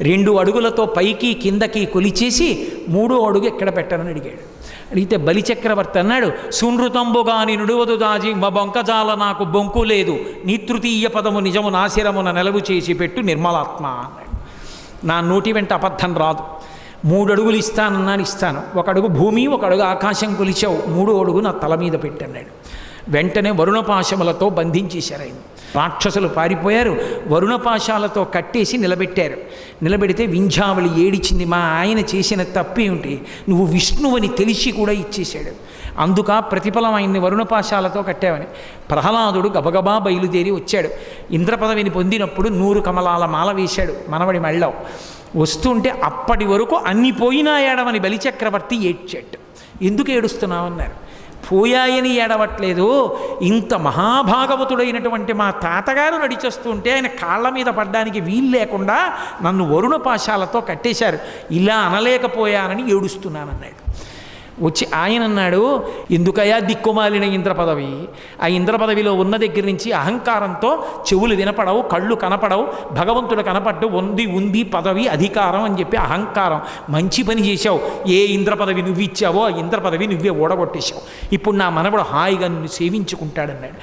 2 అడుగులతో పైకి కిందకి కొలిచేసి 3వ అడుగు ఎక్కడ పెట్టాలని అడిగాడు. అడిగితే బలిచక్రవర్తి అన్నాడు, సునృతంబుగాని నుడువదు దాజి బొంకజాల నాకు బొంకు లేదు, నీ తృతీయ పదము నిజము నాశిరమున నెలవు చేసి పెట్టు నిర్మలాత్మ అన్నాడు. నా నోటి వెంట అబద్ధం రాదు. 3 అడుగులు ఇస్తానన్నాను, ఇస్తాను. 1 అడుగు భూమి 1 అడుగు ఆకాశం కొలిచావు, 3వ అడుగు నా తల మీద పెట్టన్నాడు. వెంటనే వరుణపాశములతో బంధించేశారు. ఆయన రాక్షసులు పారిపోయారు. వరుణపాశాలతో కట్టేసి నిలబెట్టారు. నిలబెడితే వింధ్యావళి ఏడిచింది, మా ఆయన చేసిన తప్పేమిటి, నువ్వు విష్ణువని తెలిసి కూడా ఇచ్చేశాడు, అందుక ప్రతిఫలం ఆయన్ని వరుణపాశాలతో కట్టావని. ప్రహ్లాదుడు గబగబా బయలుదేరి వచ్చాడు. ఇంద్రపదవిని పొందినప్పుడు 100 కమలాల మాల వేశాడు మనవడి మెళ్ళో. వస్తుంటే అప్పటి వరకు అన్ని పోయినా ఏడవని బలిచక్రవర్తి ఏడ్చాడు. ఎందుకు ఏడుస్తున్నావన్నారు. పోయాయని ఏడవట్లేదు, ఇంత మహాభాగవతుడైనటువంటి మా తాతగారు నడిచేస్తుంటే ఆయన కాళ్ళ మీద పడ్డానికి వీలు లేకుండా నన్ను వరుణపాశాలతో కట్టేశారు, ఇలా అనలేకపోయానని ఏడుస్తున్నానన్నాడు. వచ్చి ఆయన అన్నాడు, ఎందుకయా దిక్కుమాలిన ఇంద్ర పదవి, ఆ ఇంద్ర పదవిలో ఉన్న దగ్గర నుంచి అహంకారంతో చెవులు వినపడవు, కళ్ళు కనపడవు, భగవంతుడు కనపడ్డు, ఉంది పదవి అధికారం అని చెప్పి అహంకారం. మంచి పని చేశావు, ఏ ఇంద్ర పదవి నువ్వు ఇచ్చావో ఆ ఇంద్ర పదవి నువ్వే ఓడగొట్టేశావు, ఇప్పుడు నా మనవడు హాయిగా నిన్ను సేవించుకుంటాడన్నాడు.